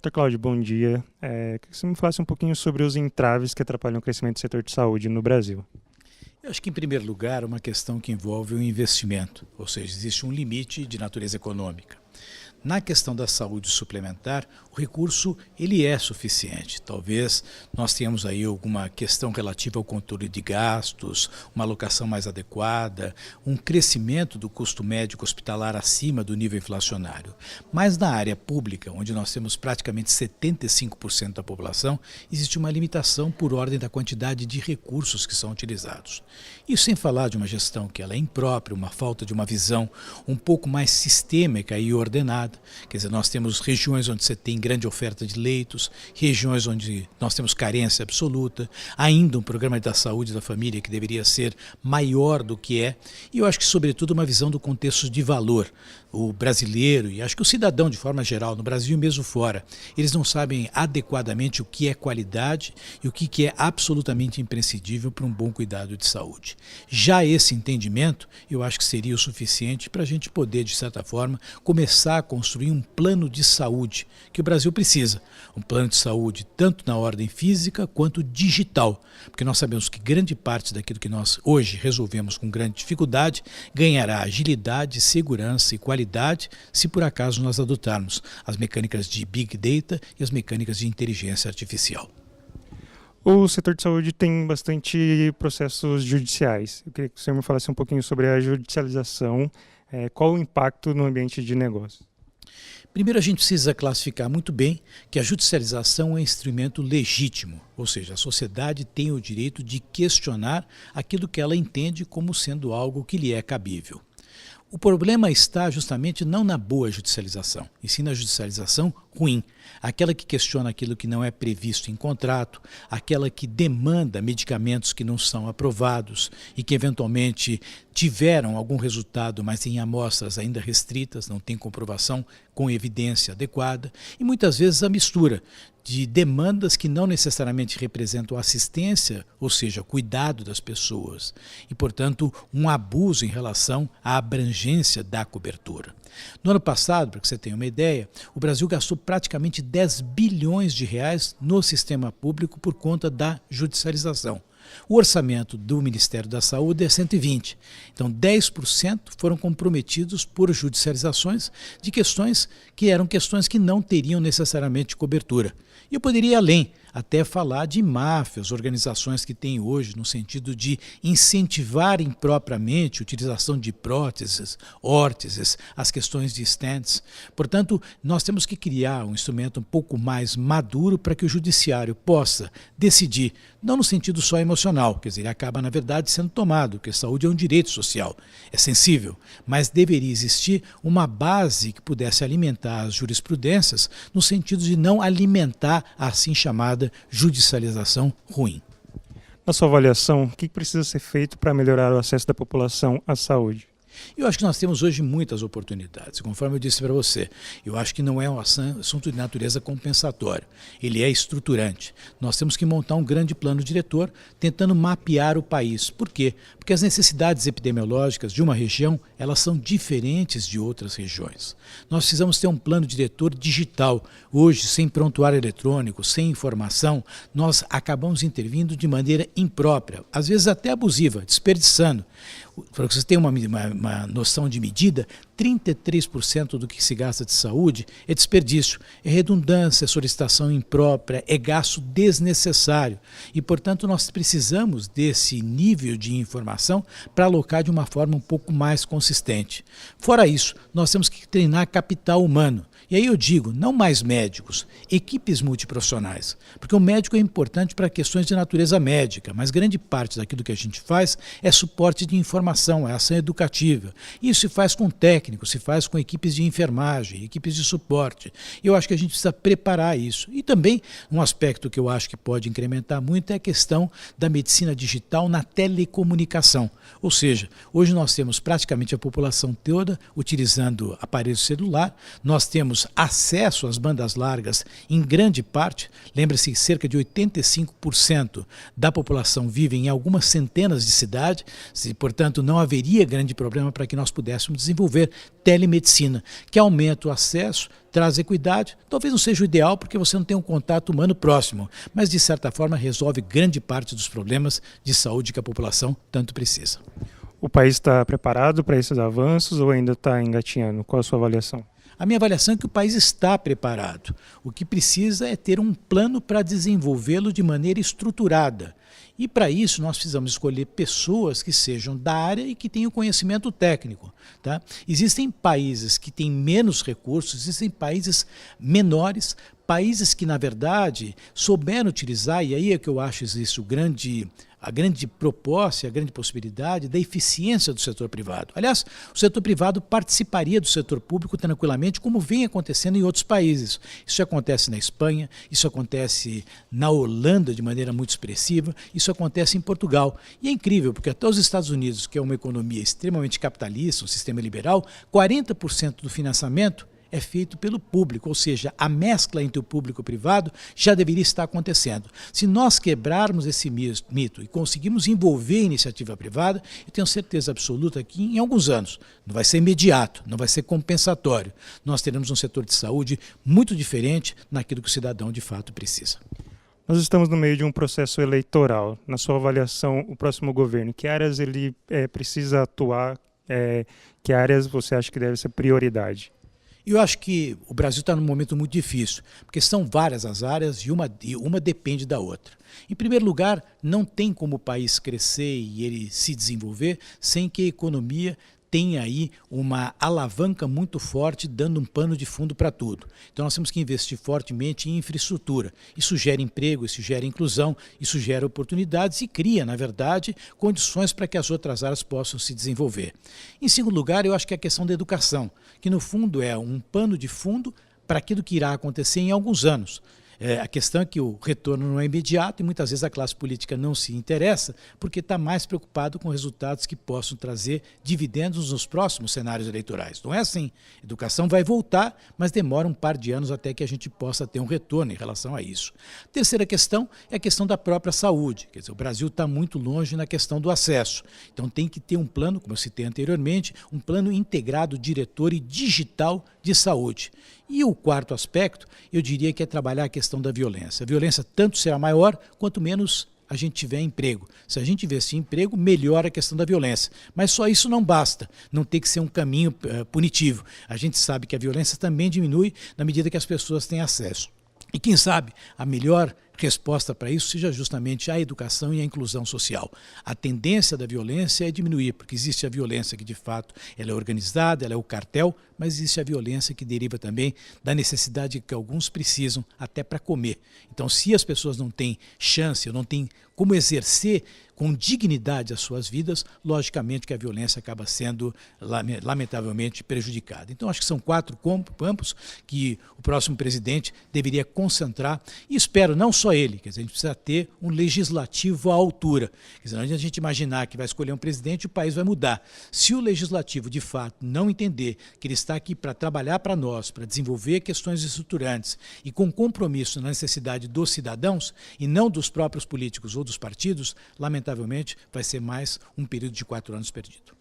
Dr. Cláudio, bom dia. Queria que você me falasse um pouquinho sobre os entraves que atrapalham o crescimento do setor de saúde no Brasil. Eu acho que, em primeiro lugar, é uma questão que envolve o investimento, ou seja, existe um limite de natureza econômica. Na questão da saúde suplementar, o recurso ele é suficiente. Talvez nós tenhamos aí alguma questão relativa ao controle de gastos, uma alocação mais adequada, um crescimento do custo médico hospitalar acima do nível inflacionário. Mas na área pública, onde nós temos praticamente 75% da população, existe uma limitação por ordem da quantidade de recursos que são utilizados. Isso sem falar de uma gestão que ela é imprópria, uma falta de uma visão um pouco mais sistêmica e ordenada. Quer dizer, nós temos regiões onde você tem grande oferta de leitos, regiões onde nós temos carência absoluta, ainda um programa da saúde da família que deveria ser maior do que é, e eu acho que, sobretudo, uma visão do contexto de valor. O brasileiro, e acho que o cidadão de forma geral, no Brasil e mesmo fora, eles não sabem adequadamente o que é qualidade e o que é absolutamente imprescindível para um bom cuidado de saúde. Já esse entendimento, eu acho que seria o suficiente para a gente poder, de certa forma, começar a construir um plano de saúde que o Brasil precisa. Um plano de saúde tanto na ordem física quanto digital, porque nós sabemos que grande parte daquilo que nós hoje resolvemos com grande dificuldade ganhará agilidade, segurança e qualidade se por acaso nós adotarmos as mecânicas de Big Data e as mecânicas de inteligência artificial. O setor de saúde tem bastante processos judiciais. Eu queria que você me falasse um pouquinho sobre a judicialização, qual o impacto no ambiente de negócio. Primeiro, a gente precisa classificar muito bem que a judicialização é um instrumento legítimo, ou seja, a sociedade tem o direito de questionar aquilo que ela entende como sendo algo que lhe é cabível. O problema está justamente não na boa judicialização, e sim na judicialização ruim, aquela que questiona aquilo que não é previsto em contrato, aquela que demanda medicamentos que não são aprovados e que eventualmente tiveram algum resultado, mas em amostras ainda restritas, não tem comprovação com evidência adequada, e muitas vezes a mistura de demandas que não necessariamente representam assistência, ou seja, cuidado das pessoas, e, portanto, um abuso em relação à abrangência da cobertura. No ano passado, para que você tenha uma ideia, o Brasil gastou praticamente 10 bilhões de reais no sistema público por conta da judicialização. O orçamento do Ministério da Saúde é 120. Então, 10% foram comprometidos por judicializações de questões que eram questões que não teriam necessariamente cobertura. E eu poderia ir além, até falar de máfias, organizações que têm hoje no sentido de incentivar impropriamente a utilização de próteses, órteses, as questões de stents. Portanto, nós temos que criar um instrumento um pouco mais maduro para que o judiciário possa decidir, não no sentido só emocional, quer dizer, ele acaba na verdade sendo tomado, porque a saúde é um direito social, é sensível, mas deveria existir uma base que pudesse alimentar as jurisprudências no sentido de não alimentar a assim chamada judicialização ruim. Na sua avaliação, o que precisa ser feito para melhorar o acesso da população à saúde? Eu acho que nós temos hoje muitas oportunidades, conforme eu disse para você. Eu acho que não é um assunto de natureza compensatória, ele é estruturante. Nós temos que montar um grande plano diretor tentando mapear o país. Por quê? Porque as necessidades epidemiológicas de uma região, elas são diferentes de outras regiões. Nós precisamos ter um plano diretor digital. Hoje, sem prontuário eletrônico, sem informação, nós acabamos intervindo de maneira imprópria, às vezes até abusiva, desperdiçando. Para que você tenha uma noção de medida, 33% do que se gasta de saúde é desperdício, é redundância, é solicitação imprópria, é gasto desnecessário. E, portanto, nós precisamos desse nível de informação para alocar de uma forma um pouco mais consistente. Fora isso, nós temos que treinar capital humano. E aí eu digo, não mais médicos, equipes multiprofissionais, porque o médico é importante para questões de natureza médica, mas grande parte daquilo que a gente faz é suporte de informação, é ação educativa. Isso se faz com técnicos, se faz com equipes de enfermagem, equipes de suporte. Eu acho que a gente precisa preparar isso. E também um aspecto que eu acho que pode incrementar muito é a questão da medicina digital na telecomunicação. Ou seja, hoje nós temos praticamente a população toda utilizando aparelho celular, nós temos temos acesso às bandas largas em grande parte, lembre-se que cerca de 85% da população vive em algumas centenas de cidades, e, portanto, não haveria grande problema para que nós pudéssemos desenvolver telemedicina, que aumenta o acesso, traz equidade, talvez não seja o ideal porque você não tem um contato humano próximo, mas de certa forma resolve grande parte dos problemas de saúde que a população tanto precisa. O país está preparado para esses avanços ou ainda está engatinhando? Qual a sua avaliação? A minha avaliação é que o país está preparado. O que precisa é ter um plano para desenvolvê-lo de maneira estruturada. E para isso nós precisamos escolher pessoas que sejam da área e que tenham conhecimento técnico. Tá? Existem países que têm menos recursos, existem países menores, países que, na verdade, souberam utilizar, e aí é que eu acho existe a grande proposta, a grande possibilidade da eficiência do setor privado. Aliás, o setor privado participaria do setor público tranquilamente, como vem acontecendo em outros países. Isso acontece na Espanha, isso acontece na Holanda de maneira muito expressiva, isso acontece em Portugal. E é incrível, porque até os Estados Unidos, que é uma economia extremamente capitalista, um sistema liberal, 40% do financiamento é feito pelo público, ou seja, a mescla entre o público e o privado já deveria estar acontecendo. Se nós quebrarmos esse mito e conseguirmos envolver a iniciativa privada, eu tenho certeza absoluta que em alguns anos, não vai ser imediato, não vai ser compensatório, nós teremos um setor de saúde muito diferente naquilo que o cidadão de fato precisa. Nós estamos no meio de um processo eleitoral. Na sua avaliação, o próximo governo, que áreas ele precisa atuar, que áreas você acha que deve ser prioridade? Eu acho que o Brasil está num momento muito difícil, porque são várias as áreas e uma depende da outra. Em primeiro lugar, não tem como o país crescer e ele se desenvolver sem que a economia tenha aí uma alavanca muito forte, dando um pano de fundo para tudo. Então nós temos que investir fortemente em infraestrutura. Isso gera emprego, isso gera inclusão, isso gera oportunidades e cria, na verdade, condições para que as outras áreas possam se desenvolver. Em segundo lugar, eu acho que é a questão da educação, que no fundo é um pano de fundo para aquilo que irá acontecer em alguns anos. A questão é que o retorno não é imediato e muitas vezes a classe política não se interessa porque está mais preocupado com resultados que possam trazer dividendos nos próximos cenários eleitorais. Não é assim. A educação vai voltar, mas demora um par de anos até que a gente possa ter um retorno em relação a isso. Terceira questão é a questão da própria saúde. Quer dizer, o Brasil está muito longe na questão do acesso. Então tem que ter um plano, como eu citei anteriormente, um plano integrado, diretor e digital de saúde. E o quarto aspecto, eu diria que é trabalhar a questão da violência. A violência tanto será maior, quanto menos a gente tiver emprego. Se a gente investir em emprego, melhora a questão da violência. Mas só isso não basta, não tem que ser um caminho punitivo. A gente sabe que a violência também diminui na medida que as pessoas têm acesso. E quem sabe a melhor resposta para isso seja justamente a educação e a inclusão social. A tendência da violência é diminuir, porque existe a violência que de fato ela é organizada, ela é o cartel, mas existe a violência que deriva também da necessidade que alguns precisam até para comer. Então, se as pessoas não têm chance, não têm como exercer com dignidade as suas vidas, logicamente que a violência acaba sendo lamentavelmente prejudicada. Então acho que são 4 campos que o próximo presidente deveria concentrar e espero não só ele, quer dizer, a gente precisa ter um legislativo à altura. Quer dizer, não adianta a gente imaginar que vai escolher um presidente e o país vai mudar. Se o legislativo de fato não entender que ele está aqui para trabalhar para nós, para desenvolver questões estruturantes e com compromisso na necessidade dos cidadãos e não dos próprios políticos ou dos partidos, lamentavelmente vai ser mais um período de 4 anos perdido.